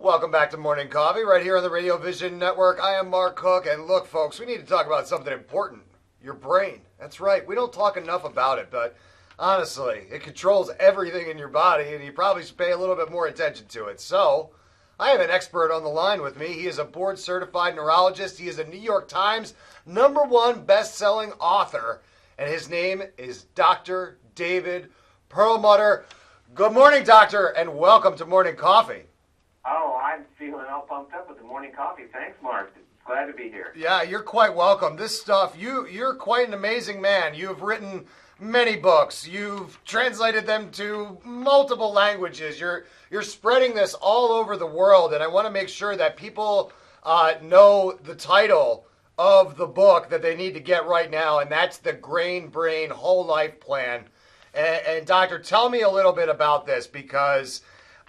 Welcome back to Morning Coffee, right here on the Radio Vision Network. I am Mark Cook, and look, folks, we need to talk about something important. Your brain. That's right. We don't talk enough about it, but honestly, it controls everything in your body, and you probably should pay a little bit more attention to it. So, I have an expert on the line with me. He is a board-certified neurologist. He is a New York Times #1 best-selling author, and his name is Dr. David Perlmutter. Good morning, doctor, and welcome to Morning Coffee. Oh, I'm feeling all pumped up with the morning coffee. Thanks, Mark. Glad to be here. Yeah, you're quite welcome. This stuff, you're quite an amazing man. You've written many books. You've translated them to multiple languages. You're spreading this all over the world, and I want to make sure that people know the title of the book that they need to get right now, and that's the Grain Brain Whole Life Plan. And doctor, tell me a little bit about this because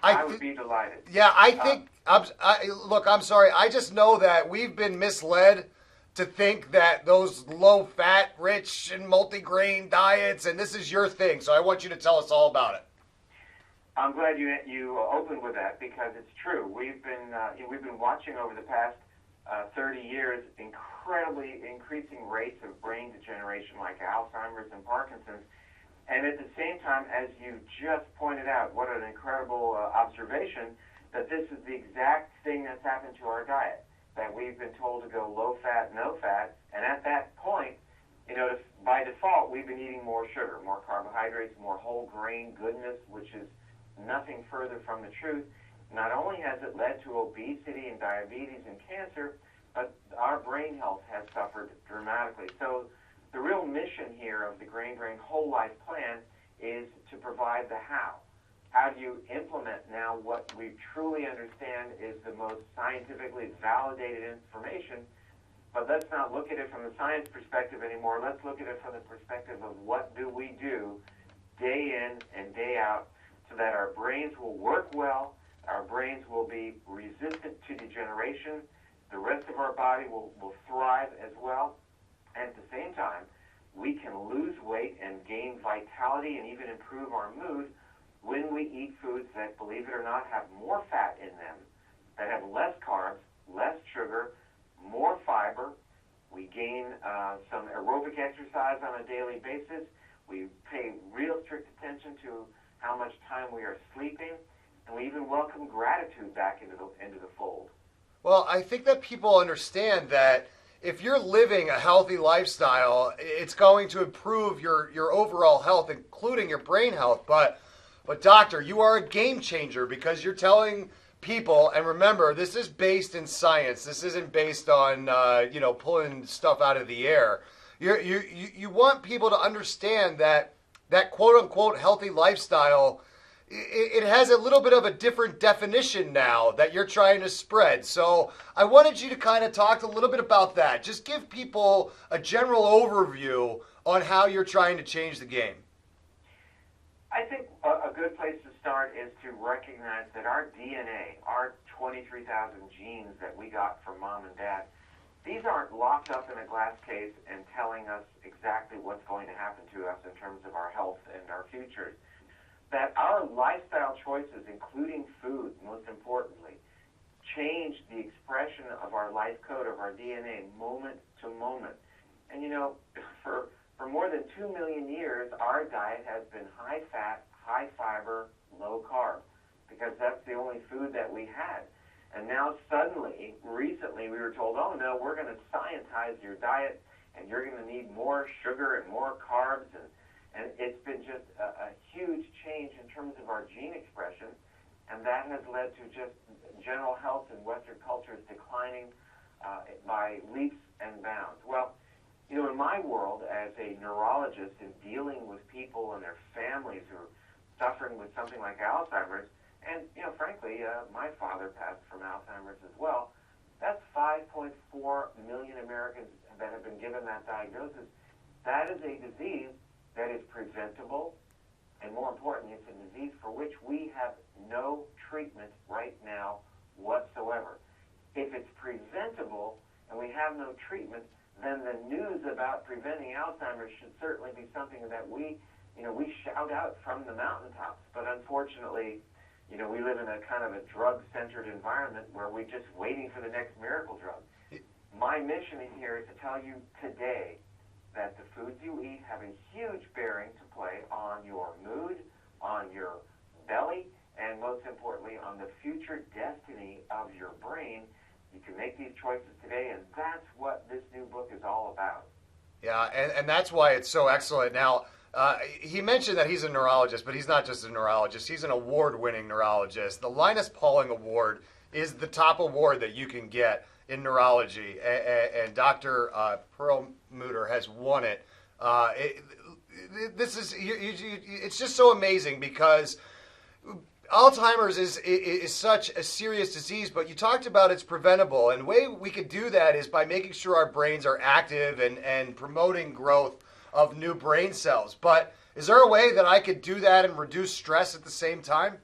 I would be delighted. Yeah, I think. I'm sorry. I just know that we've been misled to think that those low-fat, rich, and multi-grain diets, and this is your thing. So I want you to tell us all about it. I'm glad you opened with that because it's true. We've been watching over the past 30 years incredibly increasing rates of brain degeneration like Alzheimer's and Parkinson's. And at the same time, as you just pointed out, what an incredible observation, that this is the exact thing that's happened to our diet, that we've been told to go low fat, no fat, and at that point, by default, we've been eating more sugar, more carbohydrates, more whole grain goodness, which is nothing further from the truth. Not only has it led to obesity and diabetes and cancer, but our brain health has suffered dramatically. So the real mission here of the Grain Brain Whole Life Plan is to provide the how. How do you implement now what we truly understand is the most scientifically validated information? But let's not look at it from the science perspective anymore. Let's look at it from the perspective of what do we do day in and day out so that our brains will work well, our brains will be resistant to degeneration, the rest of our body will thrive as well. And at the same time, we can lose weight and gain vitality and even improve our mood when we eat foods that, believe it or not, have more fat in them, that have less carbs, less sugar, more fiber. We gain some aerobic exercise on a daily basis. We pay real strict attention to how much time we are sleeping, and we even welcome gratitude back into the fold. Well, I think that people understand that if you're living a healthy lifestyle, it's going to improve your overall health, including your brain health. But doctor, you are a game changer because you're telling people, and remember, this is based in science. This isn't based on pulling stuff out of the air. You want people to understand that quote unquote healthy lifestyle, it has a little bit of a different definition now that you're trying to spread. So I wanted you to kind of talk a little bit about that. Just give people a general overview on how you're trying to change the game. I think a good place to start is to recognize that our DNA, our 23,000 genes that we got from mom and dad, these aren't locked up in a glass case and telling us exactly what's going to happen to us in terms of our health and our futures. That our lifestyle choices, including food, most importantly, change the expression of our life code, of our DNA, moment to moment. And for more than 2 million years, our diet has been high fat, high fiber, low carb, because that's the only food that we had. And now suddenly, recently, we were told, oh no, we're going to scientize your diet, and you're going to need more sugar and more carbs, and it's been just a huge change in terms of our gene expression, and that has led to just general health in Western cultures declining by leaps and bounds. Well, in my world as a neurologist and dealing with people and their families who are suffering with something like Alzheimer's, and, frankly, my father passed from Alzheimer's as well, that's 5.4 million Americans that have been given that diagnosis. That is a disease that is preventable, and more importantly, it's a disease for which we have no treatment right now whatsoever. If it's preventable and we have no treatment, then the news about preventing Alzheimer's should certainly be something that we shout out from the mountaintops. But unfortunately, We live in a kind of a drug-centered environment where we're just waiting for the next miracle drug. My mission in here is to tell you today that the foods you eat have a huge bearing to play on your mood, on your belly, and most importantly, on the future destiny of your brain. You can make these choices today, and that's what this new book is all about. Yeah, and that's why it's so excellent. Now, he mentioned that he's a neurologist, but he's not just a neurologist. He's an award-winning neurologist. The Linus Pauling Award is the top award that you can get in neurology, and Dr. Perlmutter has won it. It's just so amazing because Alzheimer's is such a serious disease, but you talked about it's preventable, and the way we could do that is by making sure our brains are active and promoting growth of new brain cells. But is there a way that I could do that and reduce stress at the same time?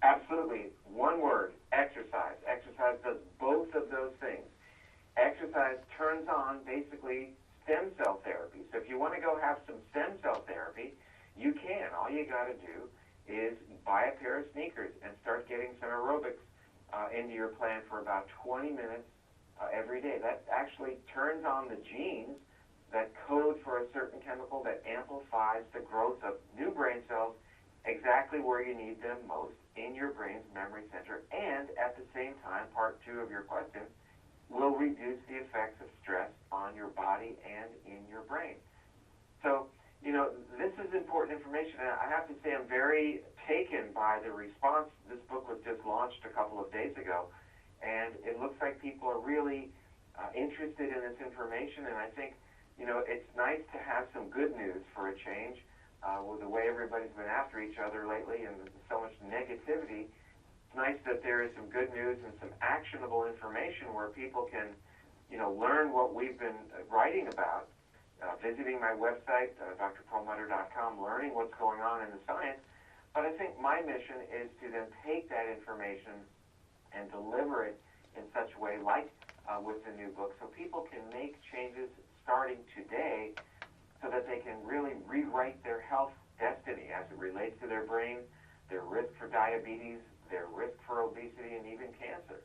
Absolutely. One word: exercise. Exercise does both of those things. Exercise turns on basically stem cell therapy. So if you want to go have some stem cell therapy, you can. All you got to do is buy a pair of sneakers and start getting some aerobics into your plan for about 20 minutes every day. That actually turns on the genes that code for a certain chemical that amplifies the growth of new brain cells exactly where you need them most, in your brain's memory center. And at the same time, part two of your question, will reduce the effects of stress on your body and in your brain. So, this is important information, and I have to say I'm very taken by the response. This book was just launched a couple of days ago, and it looks like people are really interested in this information, and I think, it's nice to have some good news for a change with the way everybody's been after each other lately and so much negativity. It's nice that there is some good news and some actionable information where people can, learn what we've been writing about. Visiting my website, drperlmutter.com, learning what's going on in the science. But I think my mission is to then take that information and deliver it in such a way, like with the new book, so people can make changes starting today so that they can really rewrite their health destiny as it relates to their brain, their risk for diabetes, their risk for obesity, and even cancer.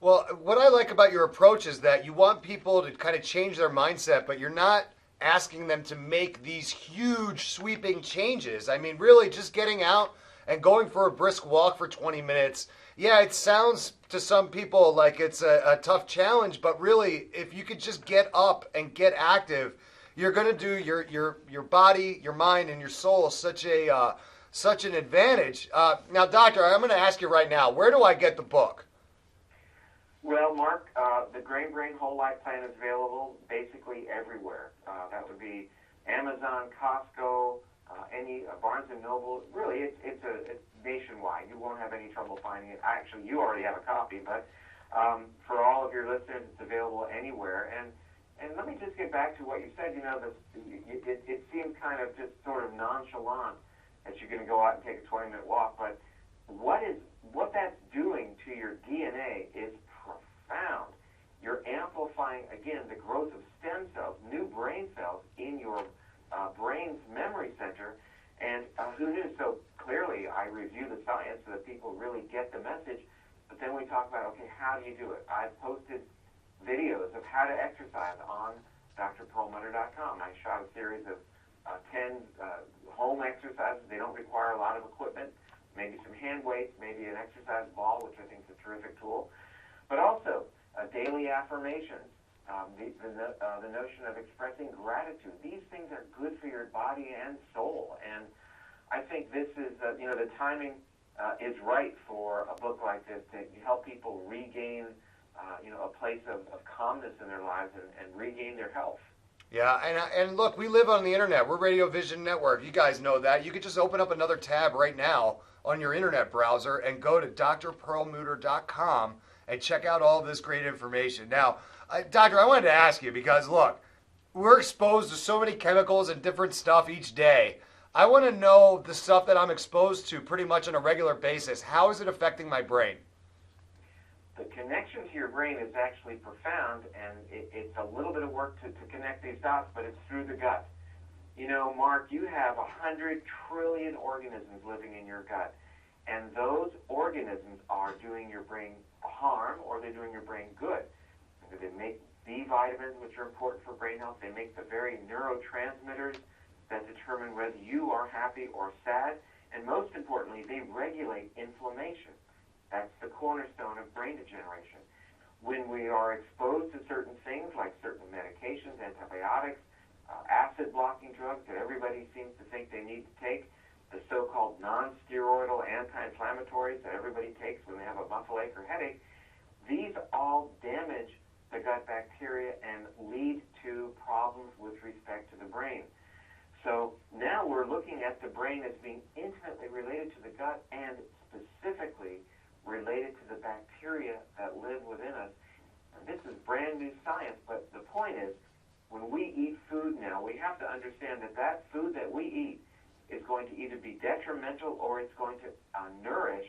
Well, what I like about your approach is that you want people to kind of change their mindset, but you're not asking them to make these huge sweeping changes. I mean, really just getting out and going for a brisk walk for 20 minutes. Yeah, it sounds to some people like it's a tough challenge, but really, if you could just get up and get active, you're going to do your body, your mind, and your soul such an advantage. Now, Doctor, I'm going to ask you right now, where do I get the book? Well, Mark, the Grain Brain Whole Life Plan is available basically everywhere. That would be Amazon, Costco, any Barnes & Noble. Really, it's nationwide. You won't have any trouble finding it. Actually, you already have a copy, but for all of your listeners, it's available anywhere. And let me just get back to what you said. It seems kind of just sort of nonchalant that you're going to go out and take a 20-minute walk, but what that's doing to your DNA is profound. You're amplifying, again, the growth of stem cells, new brain cells in your brain's memory center. And who knew? So clearly, I review the science so that people really get the message. But then we talk about, okay, how do you do it? I've posted videos of how to exercise on drperlmutter.com. I shot a series of 10 home exercises. They don't require a lot of equipment. Maybe some hand weights, maybe an exercise ball, which I think is a terrific tool. But also daily affirmations, the notion of expressing gratitude. These things are good for your body and soul. And I think this is, the timing is right for a book like this to help people regain, a place of calmness in their lives and regain their health. Yeah, and look, we live on the internet. We're Radio Vision Network. You guys know that. You could just open up another tab right now on your internet browser and go to drperlmutter.com and check out all of this great information. Now, Doctor, I wanted to ask you because, look, we're exposed to so many chemicals and different stuff each day. I want to know the stuff that I'm exposed to pretty much on a regular basis. How is it affecting my brain? The connection to your brain is actually profound, and it's a little bit of work to connect these dots, but it's through the gut. Mark, you have 100 trillion organisms living in your gut, And those organisms are doing your brain harm or they're doing your brain good. They make B vitamins, which are important for brain health. They make the very neurotransmitters that determine whether you are happy or sad. And most importantly, they regulate inflammation. That's the cornerstone of brain degeneration. When we are exposed to certain things like certain medications, antibiotics, acid-blocking drugs that everybody seems to think they need to take, the so-called non-steroidal anti-inflammatories that everybody takes when they have a muscle ache or headache, these all damage the gut bacteria and lead to problems with respect to the brain. So now we're looking at the brain as being intimately related to the gut and specifically related to the bacteria that live within us. And this is brand new science, but the point is, when we eat food now, we have to understand that that food that we eat is going to either be detrimental or it's going to nourish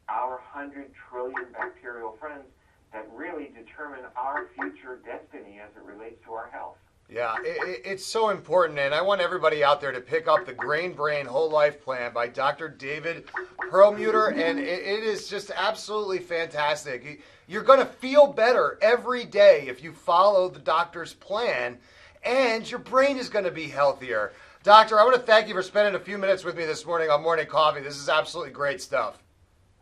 our 100 trillion bacterial friends that really determine our future destiny as it relates to our health. Yeah, it's so important, and I want everybody out there to pick up the Grain Brain Whole Life Plan by Dr. David Perlmutter, and it is just absolutely fantastic. You're going to feel better every day if you follow the doctor's plan, and your brain is going to be healthier. Doctor, I want to thank you for spending a few minutes with me this morning on Morning Coffee. This is absolutely great stuff.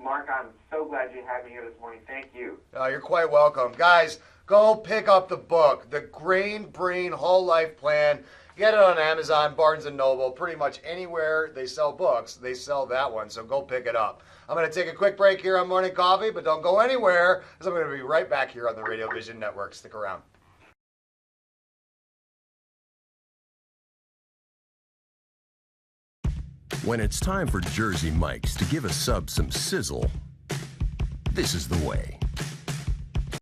Mark, I'm so glad you had me here this morning. Thank you. You're quite welcome. Guys, go pick up the book, The Grain Brain Whole Life Plan. Get it on Amazon, Barnes & Noble, pretty much anywhere they sell books, they sell that one, so go pick it up. I'm going to take a quick break here on Morning Coffee, but don't go anywhere, because I'm going to be right back here on the Radio Vision Network. Stick around. When it's time for Jersey Mike's to give a sub some sizzle, this is the way.